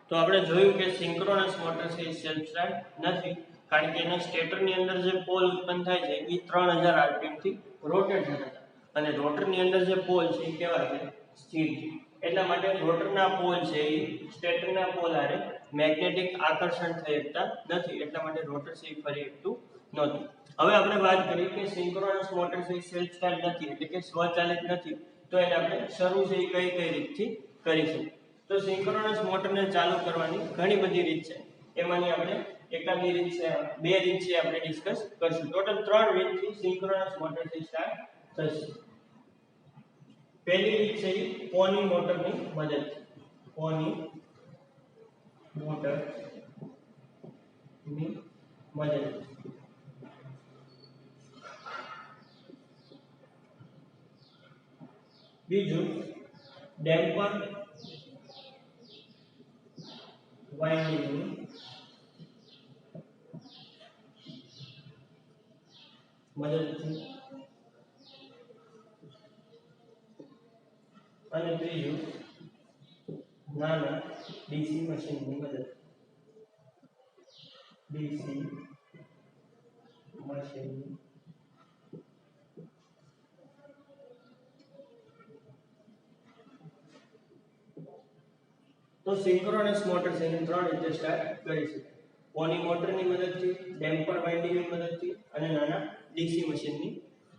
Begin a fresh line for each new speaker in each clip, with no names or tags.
તો આપણે જોયું કે સિંક્રોનસ મોટર છે એ સેલ્ફ સ્ટાર્ટ નથી, કારણ કે એના સ્ટેટરની અંદર જે પોલ ઉત્પન્ન થાય છે એ 3000 આરપીએમ થી રોટેટ થાય છે, અને રોટરની અંદર જે પોલ છે એ કેવા છે? સ્થિર છે. એટલા માટે રોટરના પોલ છે એ સ્ટેટરના પોલ હારે મેગ્નેટિક આકર્ષણ થઈ શકતા નથી, એટલા માટે રોટર છે એ ફરી શકતું નહોતું. હવે આપણે વાત કરીએ કે સિંક્રોનસ મોટર છે એ સેલ્ફ સ્ટાર્ટ નથી, એટલે કે સ્વચાલિત નથી, તો એને આપણે શરૂ છે એ કઈ રીતથી કરીશું. તો સિંક્રોનસ મોટરને ચાલુ કરવાની ઘણી બધી રીત છે, એમાંની આપણે એકાદી રીત છે, બે રીત છે આપણે ડિસ્કસ કરશું. ટોટલ 3 રીતથી સિંક્રોનસ મોટર છે સ્ટાર્ટ થશે. પહેલી રીત છે પોની મોટરની મદદથી. પોની મોટરની મદદથી. બીજું ડેમ્પર વાઇન્ડિંગની મદદથી. અને ત્રીજું નાના ડીસી મશીનની મદદ. ડીસી મશીનની તો સિંક્રોનસ મોટર છે એને 3 રીતે સ્ટાર્ટ કરી શકાય. પોની મોટરની મદદથી, ડેમ્પર વાઇન્ડિંગની મદદથી અને નાના ડીસી મશીનની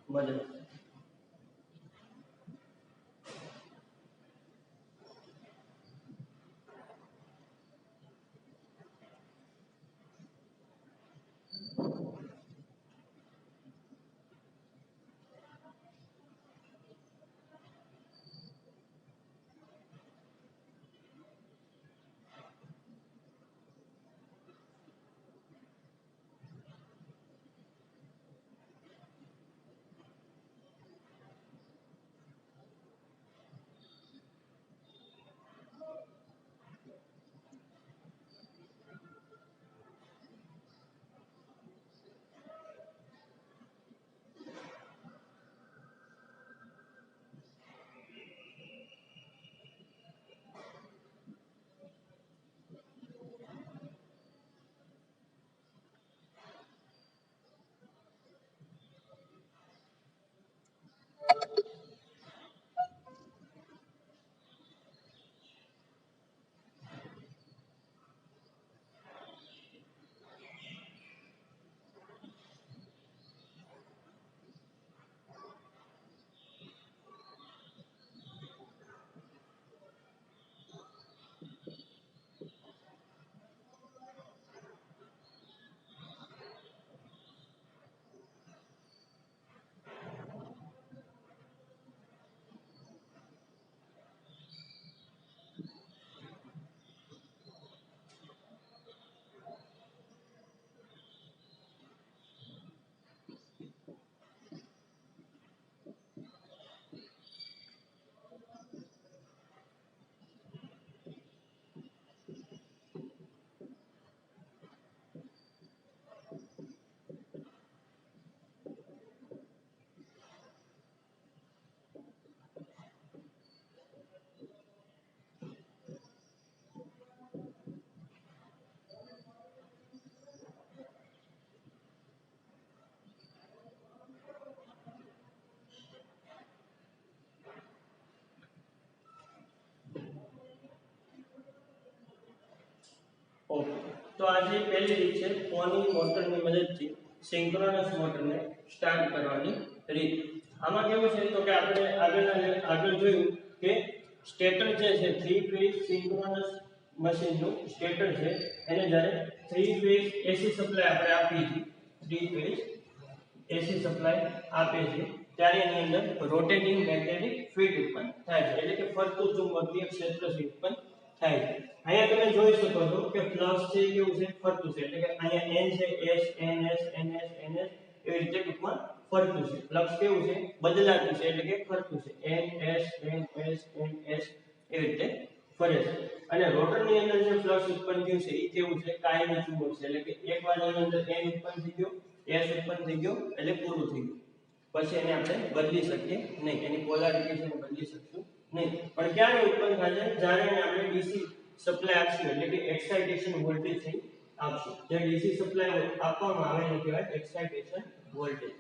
મદદથી. ઓકે, તો આ જે પહેલી રીત છે પોની મોટરની મદદથી સિંક્રોનસ મોટરને સ્ટાર્ટ કરવાની રીત. આમાં કેવું છે તો કે આપણે આગળ જોયું કે સ્ટેટર જે છે 3 ફેઝ સિંક્રોનસ મશીનનું સ્ટેટર છે, એને જ્યારે 3 ફેઝ એસી સપ્લાય આપણે આપીએ છીએ, 3 ફેઝ એસી સપ્લાય આપે છે, ત્યારે એની અંદર રોટેટિંગ મેગ્નેટિક ફીલ્ડ ઉત્પન્ન થાય છે, એટલે કે ફરતું ચુંબકીય ક્ષેત્ર ઉત્પન્ન થાય છે. અહીંયા તમે જોઈ શકો છો કે ફ્લક્સ છે કેવું છે? ફરતું છે, એટલે કે અહીંયા n છે, s n s n s n s એવી રીતે ટૂંકમાં ફરતું છે. ફ્લક્સ કેવું છે? બદલાતું છે, એટલે કે ફરતું છે, n s n s n s એવી રીતે ફરે છે. અને રોટરની અંદર જે ફ્લક્સ ઉત્પન્ન થયું છે એ કેવું છે? કાયમી ચુંબક છે, એટલે કે એકવાર એની અંદર n ઉત્પન્ન થઈ ગયો, s ઉત્પન્ન થઈ ગયો એટલે પૂરું થઈ ગયું. પછી એને આપણે બદલી શકીએ નહીં, એની પોલારિટી છે બદલી શકશું નહીં. પણ ક્યારે ઉત્પન્ન થાય છે? જ્યારે આપણે ડીસી સપ્લાય આપશું એટલે કે એક્સાઇટેશન વોલ્ટેજ છે આપશું. જે ડીસી સપ્લાય આપવામાં આવે એને કહેવાય એક્સાઇટેશન વોલ્ટેજ.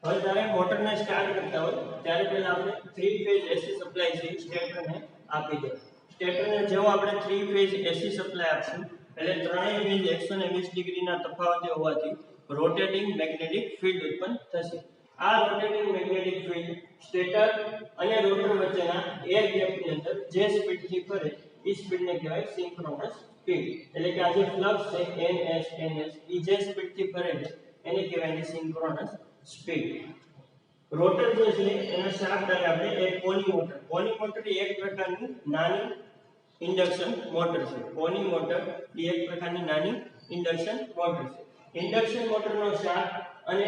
હવે જ્યારે મોટરને સ્ટાર્ટ કરતા હોય ત્યારે પહેલા આપણે 3 ફેઝ એસી સપ્લાય છે સ્ટેટરને આપી દે. સ્ટેટરને જેવો આપણે 3 ફેઝ એસી સપ્લાય આપશું એટલે ત્રણેય ફેઝ 120 ડિગ્રીના તફાવતે હોવાથી રોટેટિંગ મેગ્નેટિક ફિલ્ડ ઉત્પન્ન થશે. આ રોટેટિંગ મેગ્નેટિક ફિલ્ડ સ્ટેટર અને રોટર વચ્ચેના એર ગેપની અંદર જે સ્પીડથી ફરે એ સ્પીડને કહેવાય સિંક્રોનસ સ્પીડ. એટલે કે આ જે ફ્લક્સ છે ns એ જે સ્પીડથી ફરે છે એને કહેવાય સિંક્રોનસ સ્પીડ. રોટર જે છે એના શાફ્ટ અને આપણે એક પોની મોટર એ એક પ્રકારની નાની ઇન્ડક્શન મોટર છે. પોની મોટર એ એક પ્રકારની નાની ઇન્ડક્શન મોટર છે. ઇન્ડક્શન મોટરનો શાફ્ટ અને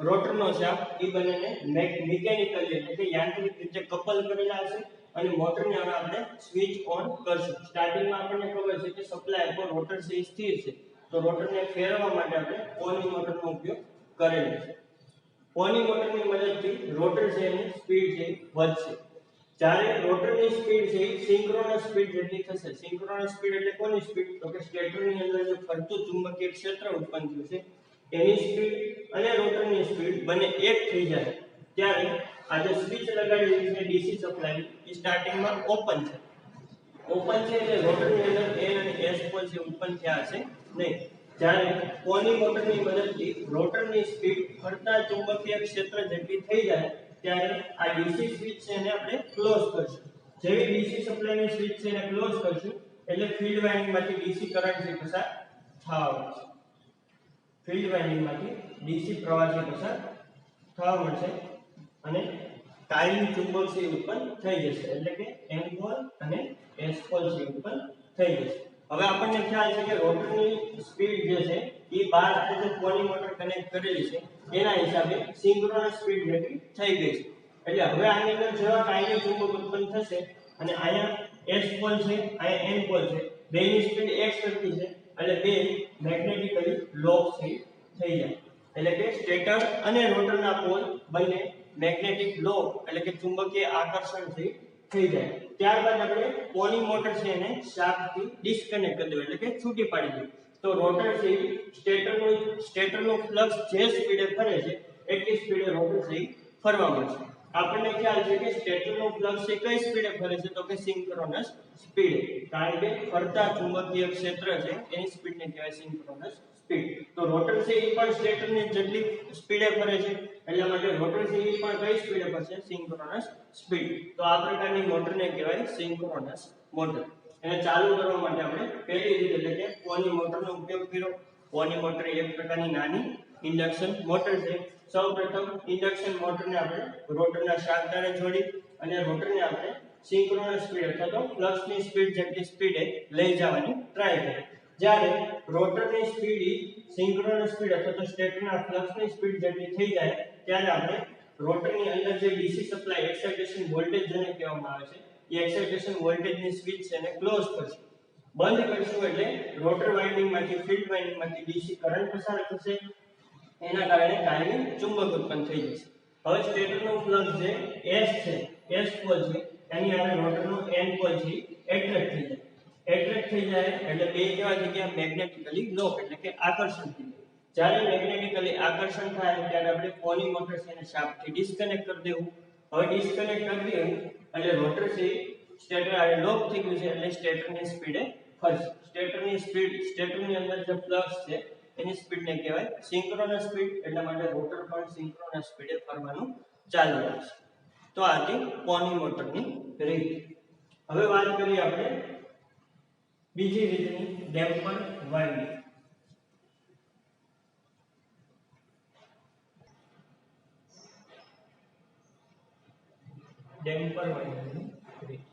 રોટરનો શાફ્ટ એ બંનેને મિકેનિકલી એટલે કે યાંત્રિક રીતે કપલ કરેલા હશે અને મોટરને હવે આપણે સ્વિચ ઓન કરશું. સ્ટાર્ટિંગમાં આપણને ખબર છે કે સપ્લાય પર રોટર છે એ સ્થિર છે તો રોટરને ફેરવવા માટે આપણે પોની મોટરનો ઉપયોગ કરેલો છે. પોની મોટરની મદદથી રોટર છે એની સ્પીડ છે વધશે. જ્યારે રોટરની સ્પીડ છે સિંક્રોનસ સ્પીડ જેટલી થશે. સિંક્રોનસ સ્પીડ એટલે કોની સ્પીડ? તો કે સ્ટેટરની અંદર જે ફરતું ચુંબકીય ક્ષેત્ર ઉત્પન્ન થયું છે એની સ્પીડ અને રોટરની સ્પીડ બંને એક થઈ જાય ત્યારે આ જે સ્વિચ લગાડેલી છે ડીસી સપ્લાય એ સ્ટાર્ટિંગમાં ઓપન છે. ઓપન છે એટલે રોટરની અંદર એન અને એસ પોલ છે ઉત્પન્ન થયા હશે નહીં. જ્યારે પોની મોટરની મદદથી રોટરની સ્પીડ ફરતા ચુંબકીય ક્ષેત્ર જેટલી થઈ જાય ત્યારે આ ડીસી સ્વિચ છે એને આપણે ક્લોઝ કરશું. જેવી ડીસી સપ્લાયની સ્વિચ છે એને ક્લોઝ કરશું એટલે ફીલ્ડ વાઇન્ડિંગમાંથી ડીસી કરંટ છે પસાર થવા મળશે. ફીલ્ડ વાઇન્ડિંગમાંથી ડીસી પ્રવાહ છે પસાર થવા મળશે અને કાયમી ચુંબક છે ઉત્પન્ન થઈ જશે એટલે કે એન પોલ અને એસ પોલ છે ઉત્પન્ન થઈ જશે. હવે આપણને ખ્યાલ છે કે રોટરની સ્પીડ જે છે એ 12 જે પોની મોટર કનેક્ટ કરેલી છે એના હિસાબે સિંક્રોનસ સ્પીડ જેટલી થઈ ગઈ છે. એટલે હવે આની અંદર જેવા કાયમી ચુંબક ઉત્પન્ન થશે અને અહીંયા એસ પોલ છે અહીંયા એન પોલ છે બેની સ્પીડ એક સરખી છે એટલે બે મેગ્નેટિકલી લોક થઈ જાય. એટલે કે સ્ટેટર અને રોટરના પોલ બંને મેગ્નેટિક લોક એટલે કે ચુંબકીય આકર્ષણથી થઈ જાય. ત્યારબાદ આપણે પોની મોટર છે એને શાફ્ટથી ડિસ્કનેક્ટ કરી દેવું એટલે કે છૂટી પાડી દેવું. તો રોટર છે સ્ટેટરનો ફ્લક્સ જે સ્પીડે ફરે છે એટલી સ્પીડે રોટર છે ફરવા મળશે. આપણને ખ્યાલ છે કે સ્ટેટરનો ફ્લક્સ છે કઈ સ્પીડે ફરે છે તો કે સિંક્રોનસ સ્પીડ. કારણ કે ફરતા ચુંબકીય ક્ષેત્ર છે એની સ્પીડને કહેવાય સિંક્રોનસ સ્પીડ. તો રોટર છે એ પણ સ્ટેટરની જેટલી સ્પીડે ફરે છે એટલા માટે રોટર છે એ પણ કઈ સ્પીડે ફરશે સિંક્રોનસ સ્પીડ. તો આ પ્રકારની મોટરને કહેવાય સિંક્રોનસ મોટર. એને ચાલુ કરવા માટે આપણે પહેલી રીત એટલે કે પોની મોટરનો ઉપયોગ કર્યો. પોની મોટર એક પ્રકારની નાની ઇન્ડક્શન મોટર છે. સૌપ્રથમ ઇન્ડક્શન મોટરને આપણે રોટરના શાફ્ટને જોડી અને રોટરને આપણે સિંક્રોનસ સ્પીડ અથવા તો ફ્લક્સની સ્પીડ જેટલી સ્પીડે લઈ જવાની ટ્રાય કરીએ. જ્યારે રોટરની સ્પીડ સિંક્રોનસ સ્પીડ અથવા તો સ્ટેટરના ફ્લક્સની સ્પીડ જેટલી થઈ જાય ત્યારે આપણે રોટરની અંદર જે ડીસી સપ્લાય એક્સાઇટેશન વોલ્ટેજ જેને કહેવામાં આવે છે એ એક્સાઇટેશન વોલ્ટેજની સ્વિચ છે એને ક્લોઝ કરશું. બંધ કરશું એટલે રોટર વાઇન્ડિંગમાંથી ફીલ્ડ વાઇન્ડિંગમાંથી ડીસી કરંટ પસાર થશે. એના કારણે કાયમી ચુંબક ઉત્પન્ન થઈ જશે. હવે સ્ટેટરનો ફ્લક્સ જે S છે S પોલ છે એની આગળ રોટરનો N પોલ છે એટ્રેક્ટ થઈ જાય. એટ્રેક્ટ થઈ જાય એટલે બે કેવા જગ્યા મેગ્નેટિકલી લોક એટલે કે આકર્ષણ થઈ જાય. જ્યારે મેગ્નેટિકલી આકર્ષણ થાય ત્યારે આપણે પોની મોટર છે એને શાફ્ટથી ડિસ્કનેક્ટ કરી દેવું. હવે ડિસ્કનેક્ટ કરી દેવું એટલે રોટર છે સ્ટેટર આડે લોક થઈ ગયું છે એટલે સ્ટેટરની સ્પીડે ફરશે. સ્ટેટરની અંદર જે ફ્લક્સ છે એની સ્પીડને કહેવાય સિંક્રોનસ સ્પીડ. એટલા માટે રોટર પણ સિંક્રોનસ સ્પીડે ફરવાનું ચાલુ રાખશે. તો આ હતી પોની મોટરની રીત. હવે વાત કરીએ આપણે બીજી રીતની ડેમ્પર વાઇન્ડિંગ. ડેમ્પર વાઇન્ડિંગની રીત.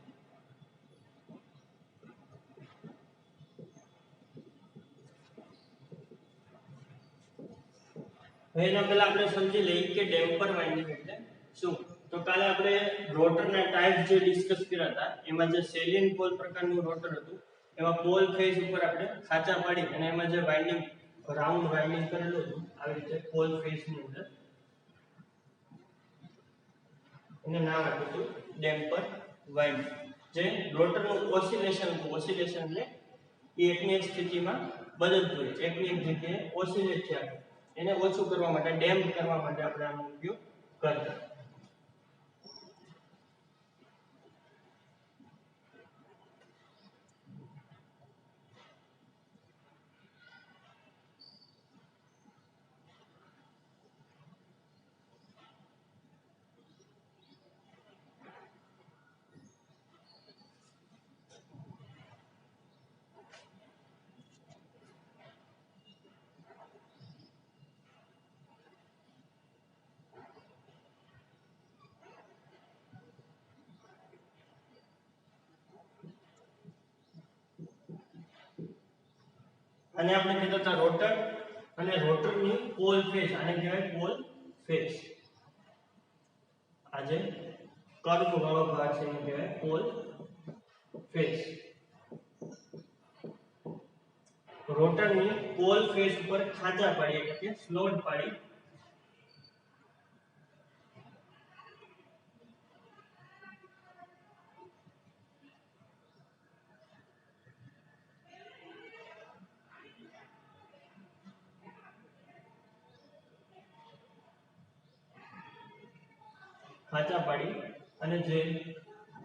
હવે એના પહેલા આપણે સમજી લઈએ કે ડેમ્પર વાઇન્ડિંગ એટલે શું. તો કાલે આપણે રોટરના ટાઈપ જે ડિસ્કસ કર્યા હતા એમાં જે સેલિયન પોલ પ્રકારનું રોટર હતું એમાં પોલ ફેઝ ઉપર આપણે ખાંચા પાડી અને એમાં જે વાઇન્ડિંગ રાઉન્ડ વાઇન્ડિંગ કરેલું હતું આવી રીતે પોલ ફેસ ની અંદર, એને નામ આપ્યું હતું ડેમ્પર વાઇન્ડિંગ. જે રોટરનું ઓસિલેશન એટલે એ એકની એક સ્થિતિમાં બદલતું હોય, એકની એક જગ્યાએ ઓસિલેટ થાય, એને ઓછું કરવા માટે, ડેમ્પ કરવા માટે આપણે આનો ઉપયોગ કરતા. અને આપણે કીધું હતા રોટર અને રોટરની પોલ ફેસ, આને કહેવાય પોલ ફેસ. આજે કર્વ વાળો ભાગ છે એને કહેવાય પોલ ફેસ. રોટરની પોલ ફેસ ઉપર ખાંચા પાડી એટલે કે સ્લોટ પાડી અને જે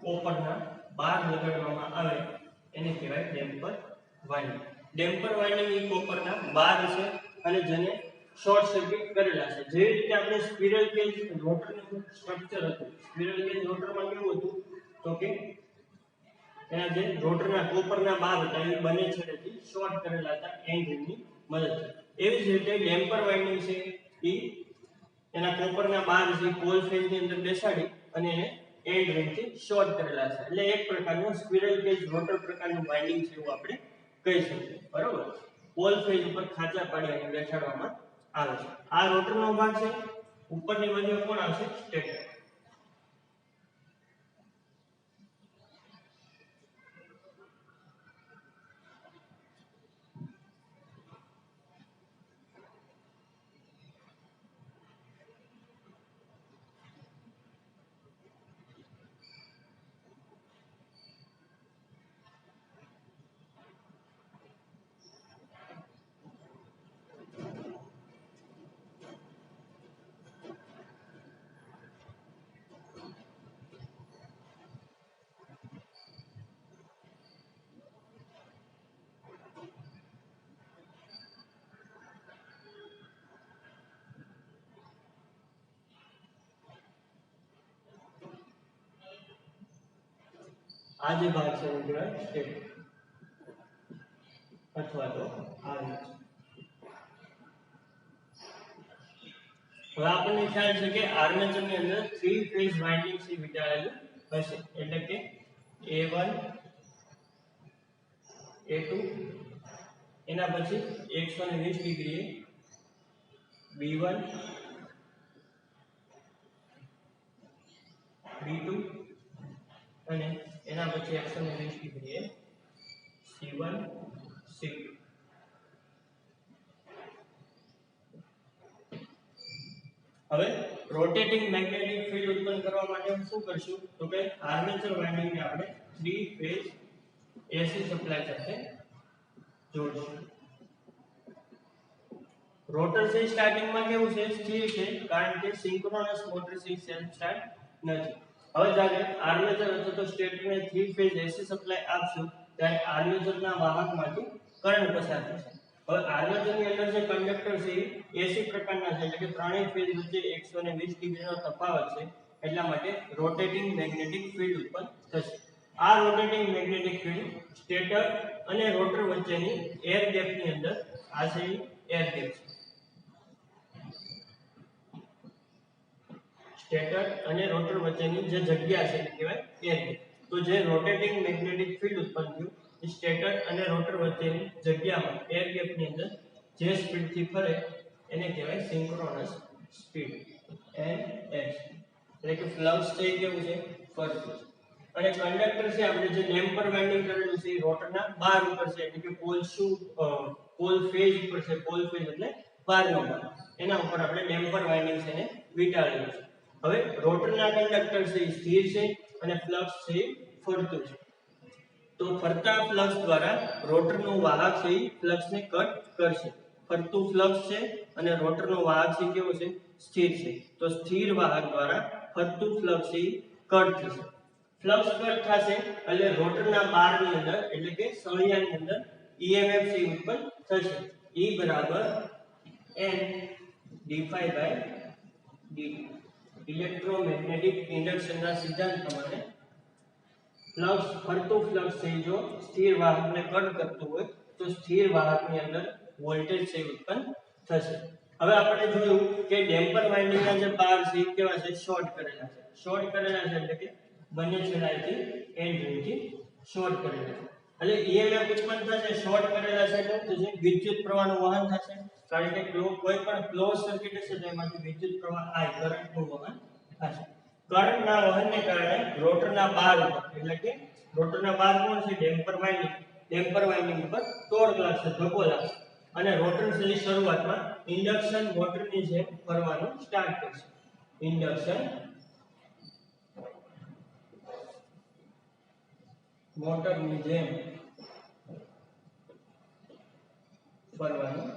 કોપરના બાર લગાડવામાં આવે એને કહેવાય ડેમ્પર વાઇન્ડિંગ. ડેમ્પર વાઇન્ડિંગ એ કોપરના બાર છે અને જેને શોર્ટ સર્કિટ કરેલા છે. જે રીતે આપણે સ્પિરલ કેજ રોટરનું સ્ટ્રક્ચર હતું, સ્પિરલ કેજ રોટરમાં કેવું હતું તો કે એના જે રોટરના કોપરના બાર હતા એ બંને છેડેથી શોર્ટ કરેલા હતા એન્ડ રિંગની મદદથી. એવી જ રીતે ડેમ્પર વાઇન્ડિંગ છે એ એના કોપરના બાર જે પોલ ફેઝની અંદર બેસાડી અને એને એન્ડ રિંગથી શોર્ટ કરેલા છે. એટલે એક પ્રકારનું સ્પિરલ કેજ રોટર પ્રકારનું વાઇન્ડિંગ છે એવું આપણે કહી શકીએ. બરોબર, પોલ ફેઝ ઉપર ખાંચા પાડી અને બેસાડવામાં આવે છે. આ રોટરનો ભાગ છે. ઉપરની બાજુ કોણ આવશે? સ્ટેટર. આ જે ભાગ છે એને કહેવાય સ્ટેટર અથવા તો આર્મેચર. હવે આપણને ખ્યાલ છે કે આર્મેચરની અંદર 3 ફેઝ વાઇન્ડિંગ છે વિચારેલું હશે, એટલે કે A1 A2 એના પછી 120 ડિગ્રીએ B1 B2 અને એના પછી 120 ડિગ્રીએ C1 C2. હવે રોટેટિંગ મેગ્નેટિક ફીલ્ડ ઉત્પન્ન કરવા માટે આપણે શું કરશું તો કે આર્મેચર વાઇન્ડિંગને આપણે 3 ફેઝ AC સપ્લાય સાથે જોડશું. રોટર છે સ્ટાર્ટિંગમાં કેવું છે? સ્થિર છે, કારણ કે સિંક્રોનસ મોટર છે સેલ્ફ સ્ટાર્ટ નથી. હવે જ્યારે આર્મેચર અથવા તો સ્ટેટરને 3 ફેઝ AC સપ્લાય આપશું ત્યારે આર્મેચરના વાહકમાંથી કરંટ પસાર થશે. હવે આર્મેચરની અંદર જે કંડક્ટર છે એ AC પ્રકારના છે, એટલે કે ત્રણેય ફેઝ વચ્ચે 120 ડિગ્રીનો તફાવત છે, એટલા માટે રોટેટિંગ મેગ્નેટિક ફીલ્ડ ઉત્પન્ન થશે. આ રોટેટિંગ મેગ્નેટિક ફીલ્ડ સ્ટેટર અને રોટર વચ્ચેની એર ગેપની અંદર આ છે એર ગેપ છે. સ્ટેટર અને રોટર વચ્ચેની જે જગ્યા છે એને કહેવાય એર ગેપ. તો જે રોટેટિંગ મેગ્નેટિક ફીલ્ડ ઉત્પન્ન થયું એ સ્ટેટર અને રોટર વચ્ચેની જગ્યામાં એર ગેપની અંદર જે સ્પીડથી ફરે એને કહેવાય સિંક્રોનસ સ્પીડ ns. એટલે કે ફ્લક્સ છે કેવું છે? ફરતું છે. અને કંડક્ટર છે આપણે જે ડેમ્પર વાઇન્ડિંગ કરેલું છે એ રોટરના બાર ઉપર છે, એટલે કે પોલ શું પોલ ફેઝ ઉપર છે, પોલ ફેઝ એટલે બહારનો ભાગ, એના ઉપર આપણે ડેમ્પર વાઇન્ડિંગ છે એને વીંટાળેલું છે. હવે રોટરના કંડક્ટર છે એ સ્થિર છે અને ફ્લક્સ છે એ ફરતું છે. તો ફરતા ફ્લક્સ દ્વારા રોટરનું વાહક છે એ ફ્લક્સને કટ કરશે. ફરતું ફ્લક્સ છે અને રોટરનો વાહક છે કેવો છે? સ્થિર છે. તો સ્થિર વાહક દ્વારા ફરતું ફ્લક્સ છે એ કટ થશે. ફ્લક્સ કટ થશે એટલે રોટરના બારની અંદર એટલે કે સળિયાની અંદર EMF છે ઉત્પન્ન થશે. E બરાબર N d∅dt. ઇલેક્ટ્રોમેગ્નેટિક ઇન્ડક્શનના સિદ્ધાંત પ્રમાણે ફ્લક્સ ફરતું ફ્લક્સ છે જો સ્થિર વાહકને કટ કરતું હોય તો સ્થિર વાહકની અંદર વોલ્ટેજ છે ઉત્પન્ન થશે. હવે આપણે જોયું કે ડેમ્પર વાઇન્ડિંગના જે બાર છે કેવા છે? શોર્ટ કરેલા છે. શોર્ટ કરેલા છે એટલે કે બંને છેડાએથી એન્ડ રિંગથી શોર્ટ કરેલા છે. એટલે EMF ઉત્પન્ન થશે. શોર્ટ કરેલા છે એટલે તો જે વિદ્યુત પ્રવાહનું વહન થશે. કારણ કે કોઈ પણ ક્લોઝ સર્કિટ હશે તો એમાંથી વિદ્યુત પ્રવાહ I કરંટનું વહન થશે. કરંટના વહનને કારણે રોટરના બાર ઉપર એટલે કે રોટરના બાર કોણ છે? Damper winding. ડેમ્પર વાઇન્ડિંગ ઉપર ટોર્ક લાગશે, ધક્કો લાગશે અને રોટર છે શરૂઆતમાં ઇન્ડક્શન મોટરની જેમ ફરવાનું સ્ટાર્ટ કરશે. ઇન્ડક્શન મોટરની જેમ ફરવાનું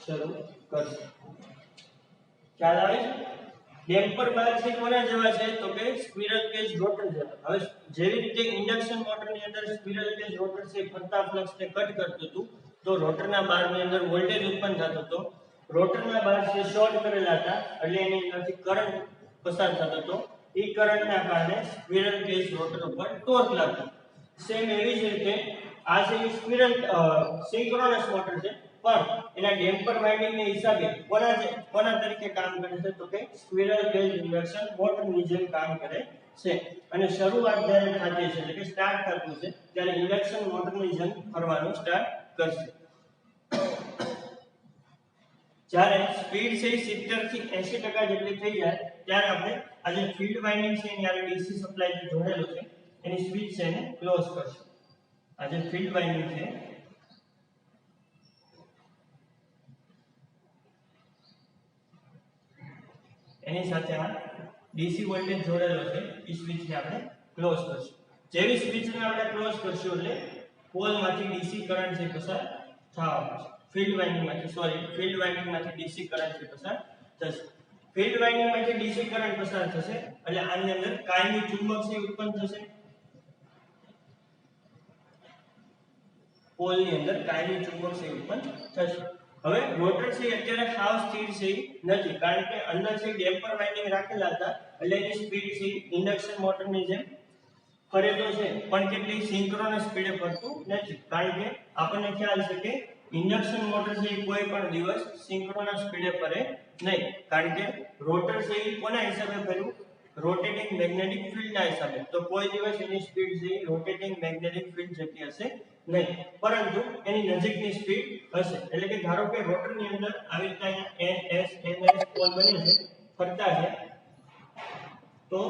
શરૂ કરશે. ખ્યાલ આવે છે? ડેમ્પર બાર છે કોના જેવા છે? તો કે સ્ક્વિરલ કેજ રોટર જેવા. હવે જેવી રીતે ઇન્ડક્શન મોટરની અંદર સ્ક્વિરલ કેજ રોટર છે ફરતા ફ્લક્સને કટ કરતું હતું તો રોટરના બારની અંદર વોલ્ટેજ ઉત્પન્ન થતો હતો. રોટરના બાર છે શોર્ટ કરેલા હતા એટલે એની અંદરથી કરંટ પસાર થતો હતો. એ કરંટના કારણે સ્ક્વિરલ કેજ રોટર ઉપર ટોર્ક લાગતો. સેમ એવી જ રીતે આ જે સ્ક્વિરલ સિંક્રોનસ મોટર છે પણ એના ડેમ્પર વાઇન્ડિંગના હિસાબે કોના તરીકે કામ કરે છે? તો કે સ્ક્વિરલ કેજ ઇન્ડક્શન મોટરની જેમ કામ કરે છે. અને શરૂઆત જ્યારે થતી છે એટલે કે સ્ટાર્ટ થતું છે ત્યારે ઇન્ડક્શન મોટરની જેમ ફરવાનું સ્ટાર્ટ કરશે. જ્યારે સ્પીડ છે 70 થી 80% જેટલી થઈ જાય ત્યારે આપણે આ જે ફીલ્ડ વાઇન્ડિંગ છે એની આ DC સપ્લાય જોડેલું છે એની સ્વિચ છે એને ક્લોઝ કરશે. આ જે ફીલ્ડ વાઇન્ડિંગ છે એની સાથે આ DC વોલ્ટેજ જોડેલો છે એ સ્વિચને આપણે ક્લોઝ કરશું. જેવી સ્વિચને આપણે ક્લોઝ કરશું એટલે પોલમાંથી DC કરંટ છે પસાર થવાનો છે. ફીલ્ડ વાઇન્ડિંગમાંથી DC કરંટ છે પસાર થશે. ફીલ્ડ વાઇન્ડિંગમાંથી DC કરંટ પસાર થશે એટલે આની અંદર કાયમી ચુંબક છે ઉત્પન્ન થશે. પોલની અંદર કાયમી ચુંબક છે ઉત્પન્ન થશે. હવે રોટર છે અત્યારે સાવ સ્થિર છે નથી કારણ કે અંદર છે ડેમ્પર વાઇન્ડિંગ રાખેલા હતા એટલે એની સ્પીડ છે ઇન્ડક્શન મોટરની જેમ ફરે તો છે પણ કેટલી સિંક્રોનસ સ્પીડે ફરતું નથી. કારણ કે આપણને ખ્યાલ છે કે ઇન્ડક્શન મોટર છે એ કોઈ પણ દિવસ સિંક્રોનસ સ્પીડે ફરે નહીં. કારણ કે રોટર છે એ કોના હિસાબે ફર્યું? રોટેટિંગ મેગ્નેટિક ફિલ્ડના હિસાબે. તો કોઈ દિવસ એની સ્પીડ છે રોટેટિંગ મેગ્નેટિક ફિલ્ડ જેટલી હશે નહીં પરંતુ એની નજીકની સ્પીડ હશે. એટલે કે ધારો કે રોટરની અંદર આવી રીતે અહીંયા NS પોલ બને છે ફરતા છે તો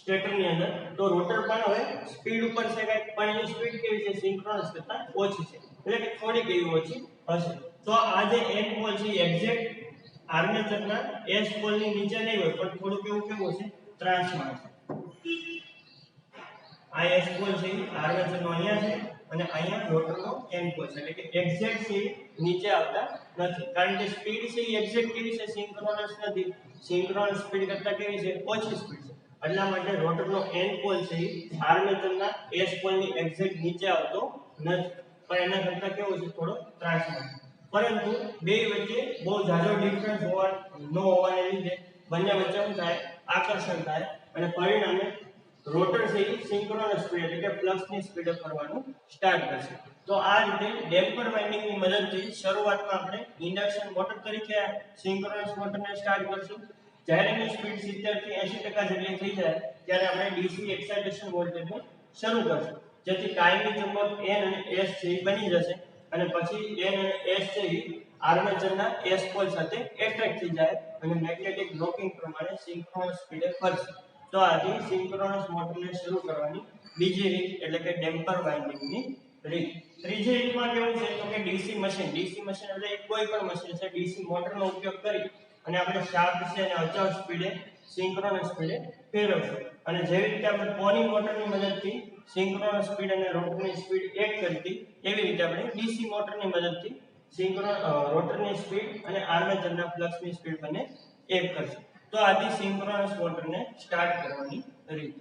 સ્ટેટરની અંદર તો રોટર પણ હવે સ્પીડ ઉપર છે પણ એની સ્પીડ કેવી છે? સિંક્રોનસ કરતા ઓછી છે એટલે કે થોડીક એવી ઓછી હશે. તો આ જે N પોલ છે એક્ઝેક્ટ આર્મેચરના S પોલની નીચે નહીં હોય પણ થોડુંક એવું કેવું છે? ત્રાંસમાં છે. આ S પોલ છે આર્મેચરનો અહીંયા છે અને અહીંયા રોટરનો N પોલ છે એટલે કે એક્ઝેક્ટ છે નીચે આવતા નથી. કારણ કે સ્પીડ છે એ એક્ઝેક્ટ કેવી છે? સિંક્રોનસ નથી. સિંક્રોનસ સ્પીડ કરતા કેવી છે? ઓછી સ્પીડ છે. એટલા માટે રોટરનો N પોલ છે એ આર્મેચરના S પોલની એક્ઝેક્ટ નીચે આવતો નથી પણ એના કરતા કેવો છે? થોડો ત્રાંસમાં. પરંતુ બે વચ્ચે બહુ ઝાઝો ડિફરન્સ હોવાને લીધે બંને વચ્ચે શું થાય? આકર્ષણ થાય અને પરિણામે રોટર છે એ સિંક્રોનસ સ્પીડ એટલે કે ફ્લક્સની સ્પીડે ફરવાનું સ્ટાર્ટ કરશે. તો આ રીતે ડેમ્પર વાઇન્ડિંગની મદદથી શરૂઆતમાં આપણે ઇન્ડક્શન મોટર તરીકે સિંક્રોનસ મોટરને સ્ટાર્ટ કરશું. જ્યારે એની સ્પીડ 70 થી 80% જેટલી થઈ જાય ત્યારે આપણે DC એક્સાઇટેશન વોલ્ટેજને શરૂ કરશું જેથી કાયમી ચુંબક N અને S છે એ બની જશે અને પછી N અને S છે એ આર્મેચરના S પોલ સાથે એટ્રેક્ટ થઈ જાય અને મેગ્નેટિક બ્લોકિંગ પ્રમાણે સિંક્રોનસ સ્પીડે ફરશે. તો આથી સિંક્રોનસ મોટરને શરૂ કરવાની બીજી રીત એટલે કે ડેમ્પર વાઇન્ડિંગની રીત. ત્રીજી રીતમાં કેવું છે તો કે ડીસી મશીન એટલે કોઈ પણ મશીન છે ડીસી મોટરનો ઉપયોગ કરી અને આપણે શાફ્ટ છે અને અચળ સ્પીડે સિંક્રોનસ સ્પીડે ફેરવશું. અને જેવી રીતે આપણે પોની મોટરની મદદથી સિંક્રોનસ સ્પીડ અને રોટરની સ્પીડ એક કરતી એવી રીતે આપણે ડીસી મોટરની મદદથી રોટરની સ્પીડ અને આર્મેચરના ફ્લક્સની સ્પીડ બંને એક કરશું. તો આથી સિંક્રોનસ મોટરને સ્ટાર્ટ કરવાની રીત.